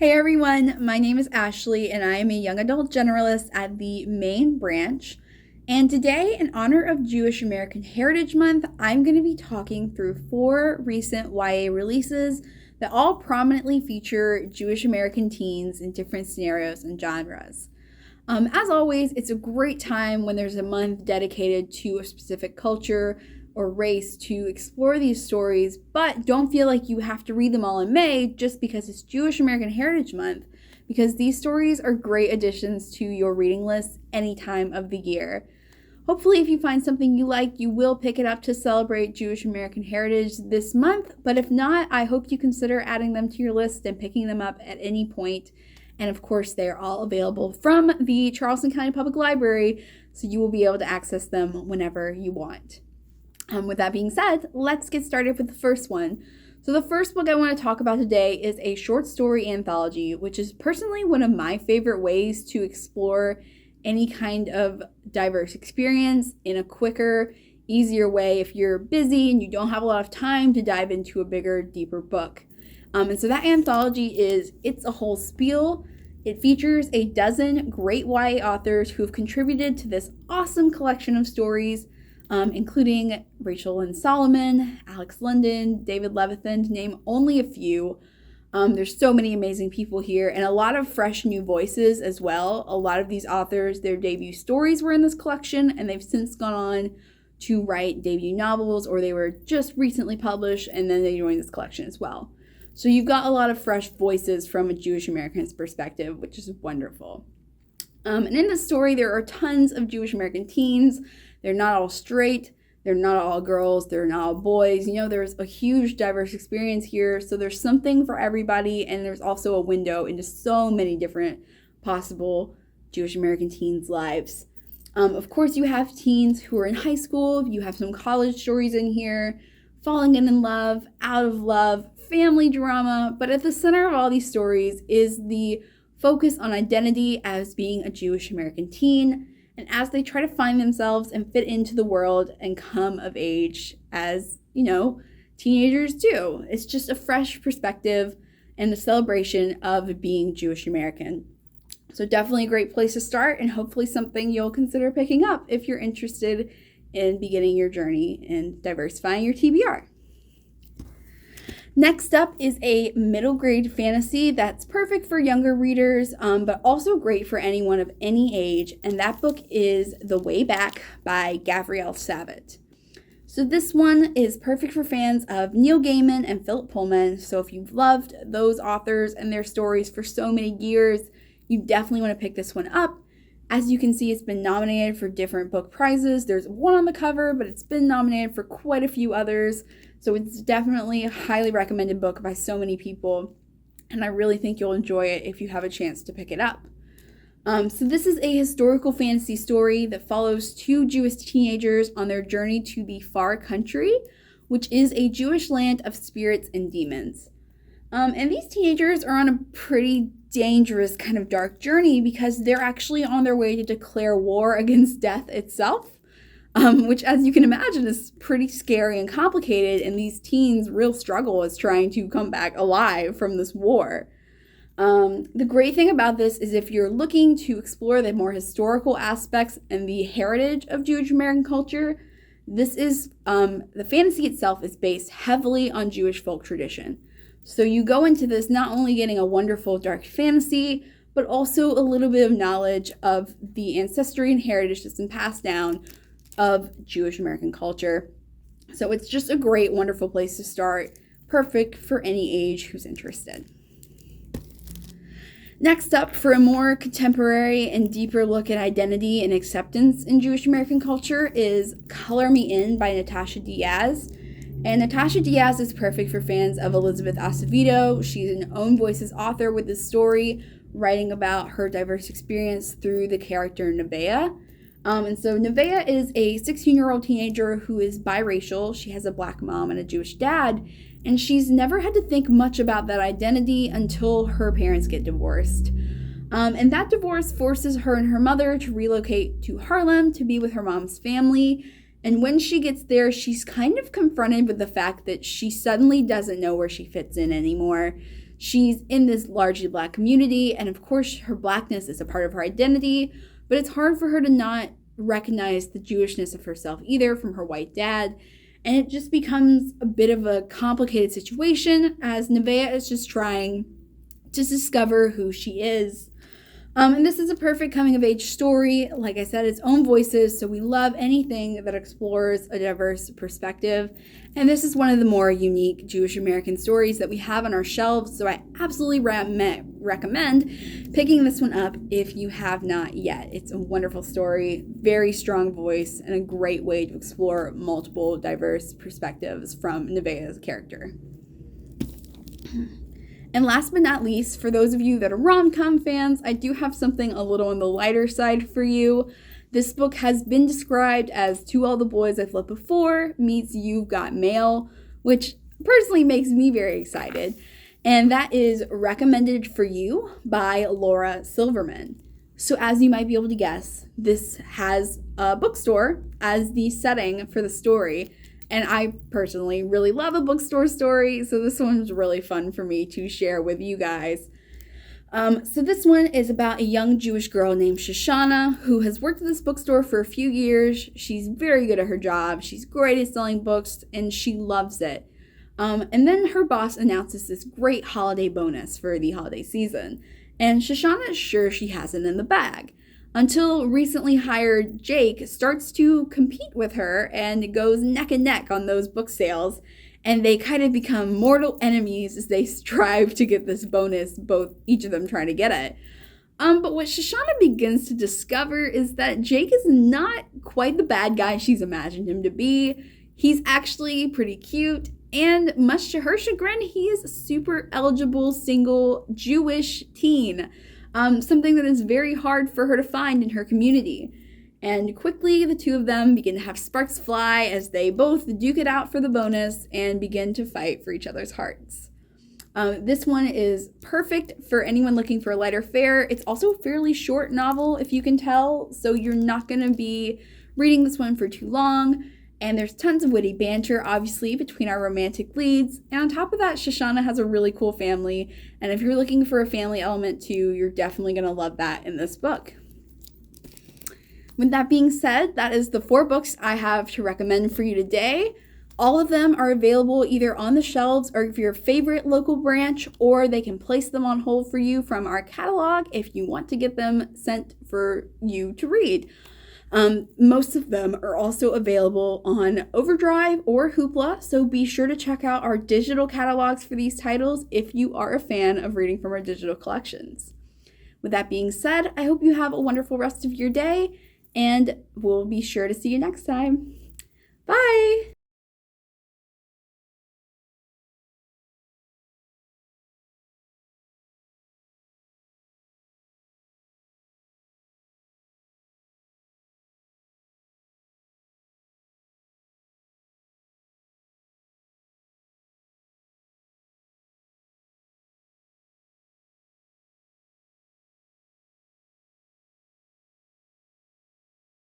Hey everyone, my name is Ashley and I am a young adult generalist at the Maine branch. And today, in honor of Jewish American Heritage Month, I'm going to be talking through 4 recent YA releases that all prominently feature Jewish American teens in different scenarios and genres. As always, it's a great time when there's a month dedicated to a specific culture or race to explore these stories, but don't feel like you have to read them all in May just because it's Jewish American Heritage Month, because these stories are great additions to your reading list any time of the year. Hopefully, if you find something you like, you will pick it up to celebrate Jewish American heritage this month, but if not, I hope you consider adding them to your list and picking them up at any point. And of course, they are all available from the Charleston County Public Library, so you will be able to access them whenever you want. With that being said, let's get started with the first one. So the first book I want to talk about today is a short story anthology, which is personally one of my favorite ways to explore any kind of diverse experience in a quicker, easier way if you're busy and you don't have a lot of time to dive into a bigger, deeper book. And so that anthology is It's a Whole Spiel. It features a dozen great YA authors who have contributed to this awesome collection of stories, including Rachel Lynn Solomon, Alex London, David Levithan, to name only a few. There's so many amazing people here and a lot of fresh new voices as well. A lot of these authors, their debut stories were in this collection, and they've since gone on to write debut novels, or they were just recently published and then they joined this collection as well. So you've got a lot of fresh voices from a Jewish American's perspective, which is wonderful. And in this story, there are tons of Jewish American teens. They're not all straight. They're not all girls. They're not all boys. There's a huge diverse experience here. So there's something for everybody. And there's also a window into so many different possible Jewish American teens' lives. Of course, you have teens who are in high school. You have some college stories in here, falling in love, out of love, family drama. But at the center of all these stories is the focus on identity as being a Jewish American teen, and as they try to find themselves and fit into the world and come of age as, teenagers do. It's just a fresh perspective and a celebration of being Jewish American. So definitely a great place to start, and hopefully something you'll consider picking up if you're interested in beginning your journey and diversifying your TBR. Next up is a middle grade fantasy that's perfect for younger readers, but also great for anyone of any age, and that book is The Way Back by Gavriel Savitt. So this one is perfect for fans of Neil Gaiman and Philip Pullman, so if you've loved those authors and their stories for so many years, you definitely want to pick this one up. As you can see, it's been nominated for different book prizes. There's one on the cover, but it's been nominated for quite a few others. So it's definitely a highly recommended book by so many people, and I really think you'll enjoy it if you have a chance to pick it up. So this is a historical fantasy story that follows 2 Jewish teenagers on their journey to the far country, which is a Jewish land of spirits and demons. And these teenagers are on a pretty dangerous kind of dark journey because they're actually on their way to declare war against death itself. Which, as you can imagine, is pretty scary and complicated, and these teens' real struggle is trying to come back alive from this war. The great thing about this is if you're looking to explore the more historical aspects and the heritage of Jewish American culture, this is, the fantasy itself is based heavily on Jewish folk tradition. So you go into this not only getting a wonderful dark fantasy, but also a little bit of knowledge of the ancestry and heritage that's been passed down of Jewish American culture. So it's just a great, wonderful place to start, perfect for any age who's interested. Next up, for a more contemporary and deeper look at identity and acceptance in Jewish American culture, is Color Me In by Natasha Diaz. And Natasha Diaz is perfect for fans of Elizabeth Acevedo. She's an Own Voices author with this story, writing about her diverse experience through the character Nevaeh. And so Nevaeh is a 16-year-old teenager who is biracial. She has a black mom and a Jewish dad, and she's never had to think much about that identity until her parents get divorced. And that divorce forces her and her mother to relocate to Harlem to be with her mom's family. And when she gets there, she's kind of confronted with the fact that she suddenly doesn't know where she fits in anymore. She's in this largely Black community, and of course, her Blackness is a part of her identity, but it's hard for her to not recognize the Jewishness of herself either from her white dad. And it just becomes a bit of a complicated situation as Nevaeh is just trying to discover who she is. And this is a perfect coming-of-age story. Like I said, its own voices, so we love anything that explores a diverse perspective. And this is one of the more unique Jewish American stories that we have on our shelves, so I absolutely recommend picking this one up if you have not yet. It's a wonderful story, very strong voice, and a great way to explore multiple diverse perspectives from Nevaeh's character. And last but not least, for those of you that are rom-com fans, I do have something a little on the lighter side for you. This book has been described as To All the Boys I've Loved Before meets You've Got Mail, which personally makes me very excited. And that is Recommended for You by Laura Silverman. So as you might be able to guess, this has a bookstore as the setting for the story. And I personally really love a bookstore story, so this one's really fun for me to share with you guys. So this one is about a young Jewish girl named Shoshana who has worked at this bookstore for a few years. She's very good at her job. She's great at selling books, and she loves it. And then her boss announces this great holiday bonus for the holiday season. And Shoshana is sure she has it in the bag, until recently hired Jake starts to compete with her and goes neck and neck on those book sales, and they kind of become mortal enemies as they strive to get this bonus, each of them trying to get it. But what Shoshana begins to discover is that Jake is not quite the bad guy she's imagined him to be. He's actually pretty cute, and much to her chagrin, he is a super eligible single Jewish teen. Something that is very hard for her to find in her community. And quickly, the two of them begin to have sparks fly as they both duke it out for the bonus and begin to fight for each other's hearts. This one is perfect for anyone looking for a lighter fare. It's also a fairly short novel, if you can tell, so you're not going to be reading this one for too long. And there's tons of witty banter, obviously, between our romantic leads. And on top of that, Shoshana has a really cool family. And if you're looking for a family element too, you're definitely going to love that in this book. With that being said, that is the 4 books I have to recommend for you today. All of them are available either on the shelves or if your favorite local branch, or they can place them on hold for you from our catalog if you want to get them sent for you to read. Most of them are also available on Overdrive or Hoopla, so be sure to check out our digital catalogs for these titles if you are a fan of reading from our digital collections. With that being said, I hope you have a wonderful rest of your day, and we'll be sure to see you next time.